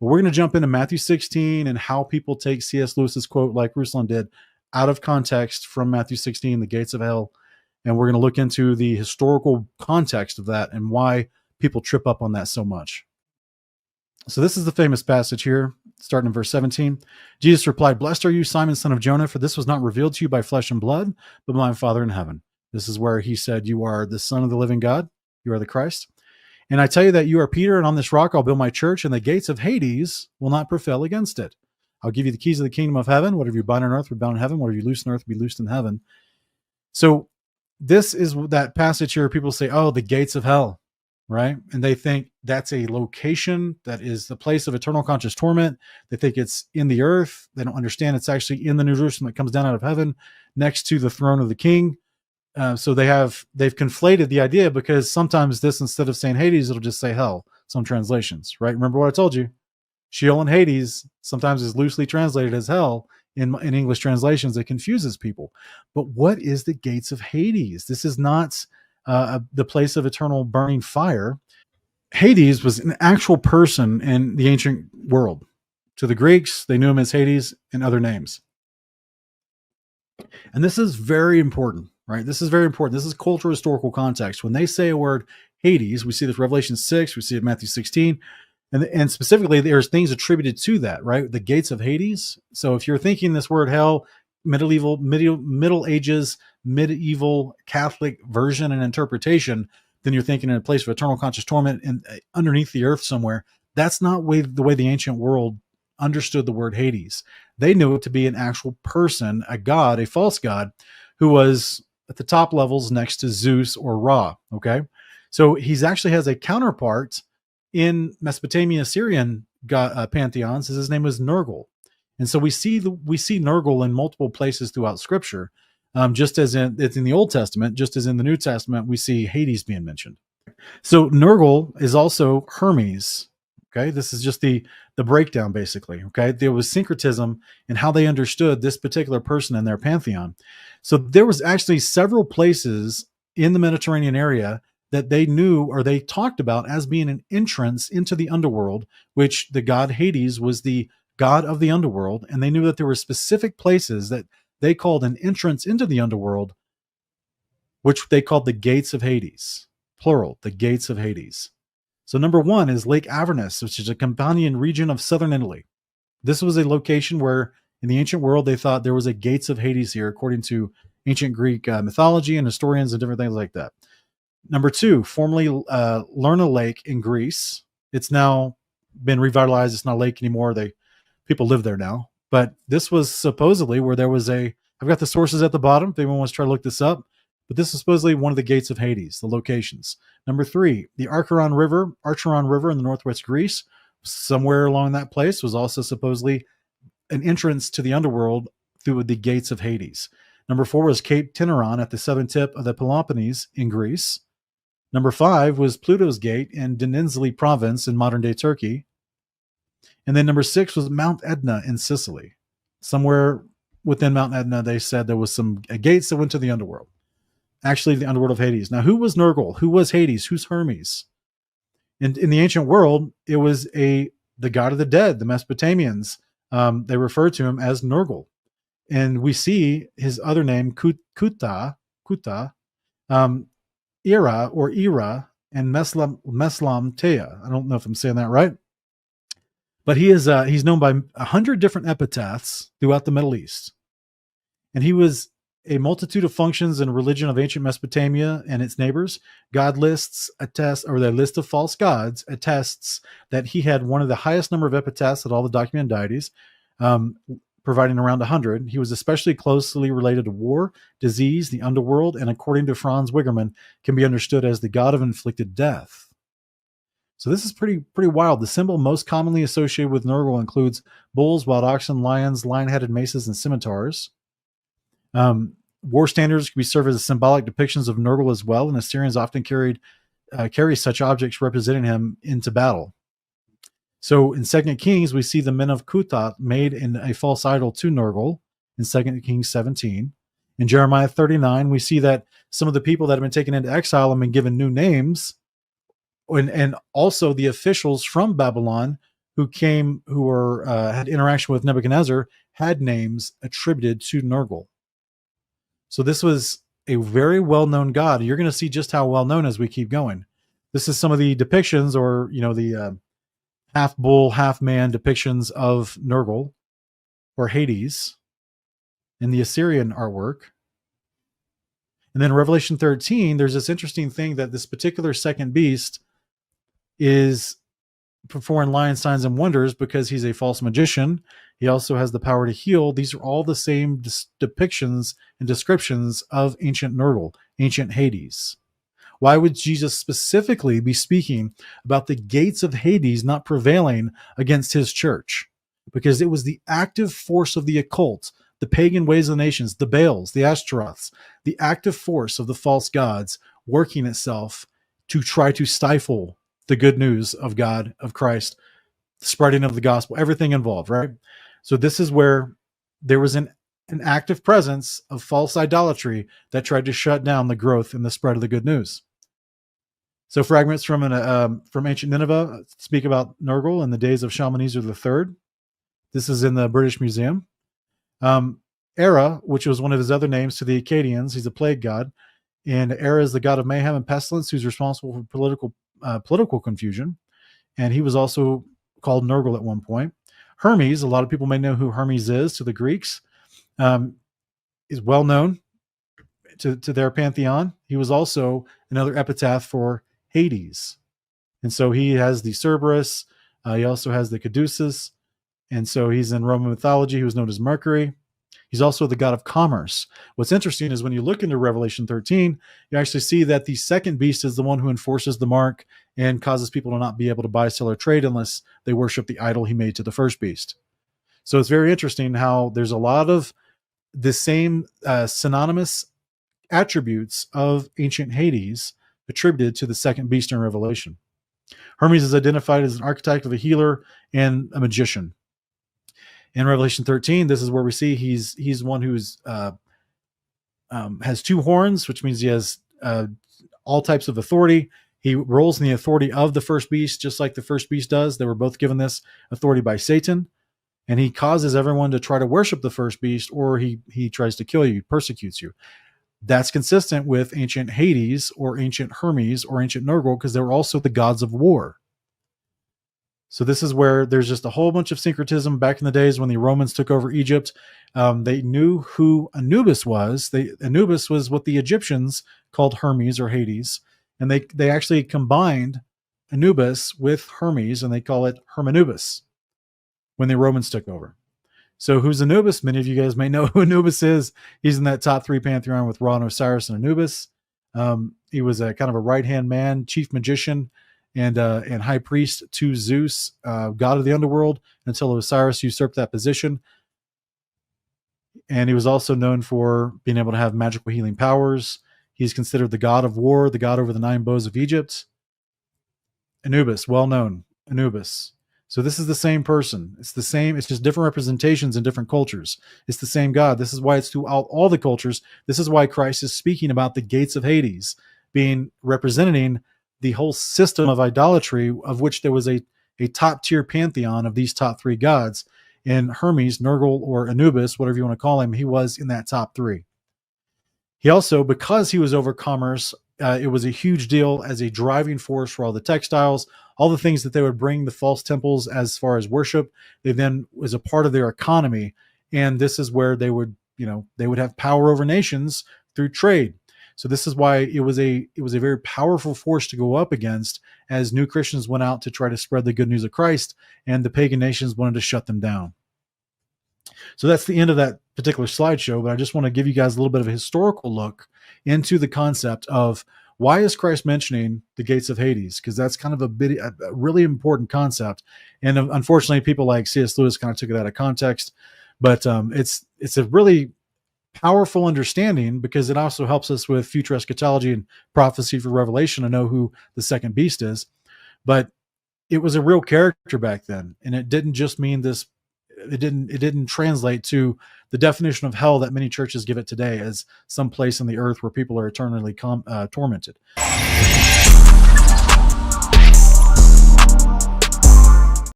But we're going to jump into Matthew 16 and how people take C.S. Lewis's quote, like Ruslan did, out of context from Matthew 16, the gates of hell. And we're going to look into the historical context of that and why people trip up on that so much. So this is the famous passage here, starting in verse 17. Jesus replied, "Blessed are you, Simon, son of Jonah, for this was not revealed to you by flesh and blood, but by my Father in heaven." This is where he said, "You are the Son of the living God. You are the Christ. And I tell you that you are Peter, and on this rock I'll build my church, and the gates of Hades will not prevail against it. I'll give you the keys of the kingdom of heaven. Whatever you bind on earth will be bound in heaven. Whatever you loose on earth will be loosed in heaven." So this is that passage here. People say, "Oh, the gates of hell," right? And they think that's a location that is the place of eternal conscious torment. They think it's in the earth. They don't understand it's actually in the New Jerusalem that comes down out of heaven next to the throne of the king. So they've conflated the idea, because sometimes this, instead of saying Hades, it'll just say hell, some translations, right? Remember what I told you? Sheol and Hades sometimes is loosely translated as hell in English translations. It confuses people. But what is the gates of Hades? This is not the place of eternal burning fire. Hades was an actual person in the ancient world. To the Greeks, they knew him as Hades and other names. And this is very important, right? This is very important. This is cultural historical context. When they say a word Hades, we see this Revelation 6, we see it Matthew 16, and specifically there's things attributed to that, right? The gates of Hades. So if you're thinking this word hell, Middle Ages, medieval Catholic version and interpretation, then you're thinking in a place of eternal conscious torment and underneath the earth somewhere. That's not the way the ancient world understood the word Hades. They knew it to be an actual person, a god, a false god, who was at the top levels next to Zeus or Ra. Okay, so he's actually has a counterpart in Mesopotamia Syrian pantheons. His name was Nergal, and so we see Nergal in multiple places throughout Scripture. Just as it's in the Old Testament, just as in the New Testament, we see Hades being mentioned. So Nergal is also Hermes. Okay, this is just the breakdown, basically. Okay, there was syncretism in how they understood this particular person in their pantheon. So there was actually several places in the Mediterranean area that they knew or they talked about as being an entrance into the underworld, which the god Hades was the god of the underworld, and they knew that there were specific places that they called an entrance into the underworld, which they called the gates of Hades, plural, the gates of Hades. So number one is Lake Avernus, which is a Campanian region of southern Italy. This was a location where in the ancient world, they thought there was a gates of Hades here, according to ancient Greek mythology and historians and different things like that. Number two, formerly Lerna Lake in Greece. It's now been revitalized. It's not a lake anymore. People live there now. But this was supposedly where there was I've got the sources at the bottom if anyone wants to try to look this up. But this is supposedly one of the gates of Hades, the locations. Number three, the Acheron River in the northwest Greece, somewhere along that place was also supposedly an entrance to the underworld through the gates of Hades. Number four was Cape Teneron at the southern tip of the Peloponnese in Greece. Number five was Pluto's Gate in Denizli province in modern-day Turkey. And then number six was Mount Etna in Sicily. Somewhere within Mount Etna, they said there was some gates that went to the underworld. Actually, the underworld of Hades. Now, who was Nergal? Who was Hades? Who's Hermes? In the ancient world, it was the god of the dead, the Mesopotamians. They referred to him as Nergal. And we see his other name, Kuta, Ira, and Meslamtea. I don't know if I'm saying that right. But he's known by 100 different epitaphs throughout the Middle East. And he was a multitude of functions in religion of ancient Mesopotamia and its neighbors. God lists the list of false gods attests that he had one of the highest number of epitaphs of all the documented deities, providing around 100. He was especially closely related to war, disease, the underworld, and according to Franz Wigerman, can be understood as the god of inflicted death. So this is pretty wild. The symbol most commonly associated with Nergal includes bulls, wild oxen, lions, lion-headed maces, and scimitars. War standards can be served as symbolic depictions of Nergal as well, and Assyrians often carry such objects representing him into battle. So in 2 Kings, we see the men of Kutat made in a false idol to Nergal in 2 Kings 17. In Jeremiah 39, we see that some of the people that have been taken into exile have been given new names, and also the officials from Babylon who were had interaction with Nebuchadnezzar had names attributed to Nergal. So this was a very well-known god. You're going to see just how well-known as we keep going. This is some of the depictions, or the half bull, half man depictions of Nergal or Hades in the Assyrian artwork. And then Revelation 13, there's this interesting thing that this particular second beast is performing lying signs and wonders because he's a false magician. He also has the power to heal. These are all the same depictions and descriptions of ancient Nergal, ancient Hades. Why would Jesus specifically be speaking about the gates of Hades not prevailing against his church? Because it was the active force of the occult, the pagan ways of the nations, the Baals, the Ashtaroths, the active force of the false gods working itself to try to stifle the good news of God, of Christ, the spreading of the gospel, everything involved, right? So this is where there was an active presence of false idolatry that tried to shut down the growth and the spread of the good news. So fragments from ancient Nineveh speak about Nergal in the days of Shalmaneser III. This is in the British Museum. Era, which was one of his other names to the Akkadians, he's a plague god. And Era is the god of mayhem and pestilence, who's responsible for political confusion. And he was also called Nergal at one point. Hermes, a lot of people may know who Hermes is to the Greeks, is well known to their pantheon. He was also another epitaph for Hades. And so he has the Cerberus. He also has the Caduceus. And so he's in Roman mythology. He was known as Mercury. He's also the god of commerce. What's interesting is when you look into Revelation 13, you actually see that the second beast is the one who enforces the mark and causes people to not be able to buy, sell, or trade unless they worship the idol he made to the first beast. So it's very interesting how there's a lot of the same synonymous attributes of ancient Hades attributed to the second beast in Revelation. Hermes is identified as an archetype of a healer and a magician. In Revelation 13, this is where we see he's one who's has two horns, which means he has all types of authority. He rolls in the authority of the first beast, just like the first beast does. They were both given this authority by Satan, and he causes everyone to try to worship the first beast, or he tries to kill you, persecutes you. That's consistent with ancient Hades or ancient Hermes or ancient Nergal, because they were also the gods of war. So this is where there's just a whole bunch of syncretism. Back in the days when the Romans took over Egypt, they knew who Anubis was. Anubis was what the Egyptians called Hermes or Hades, and they actually combined Anubis with Hermes, and they call it Hermanubis when the Romans took over. So who's Anubis? Many of you guys may know who Anubis is. He's in that top three pantheon with Ra and Osiris and Anubis. He was a kind of a right-hand man, chief magician, and high priest to Zeus, god of the underworld, until Osiris usurped that position. And he was also known for being able to have magical healing powers. He's considered the god of war, the god over the 9 bows of Egypt. Anubis, well known, Anubis. So this is the same person. It's the same. It's just different representations in different cultures. It's the same God. This is why it's throughout all the cultures. This is why Christ is speaking about the gates of Hades being representing the whole system of idolatry, of which there was a top tier pantheon of these top 3 gods. And Hermes, Nergal, or Anubis, whatever you want to call him, he was in that top 3. He also, because he was over commerce, it was a huge deal as a driving force for all the textiles, all the things that they would bring the false temples as far as worship. They then was a part of their economy. And this is where they would have power over nations through trade. So this is why it was a very powerful force to go up against as new Christians went out to try to spread the good news of Christ, and the pagan nations wanted to shut them down. So that's the end of that particular slideshow, but I just want to give you guys a little bit of a historical look into the concept of why is Christ mentioning the gates of Hades? Because that's kind of a really important concept. And unfortunately, people like C.S. Lewis kind of took it out of context, but it's a really powerful understanding, because it also helps us with future eschatology and prophecy for Revelation to know who the second beast is. But it was a real character back then, and it didn't just mean this. It didn't translate to the definition of hell that many churches give it today as some place on the earth where people are eternally tormented.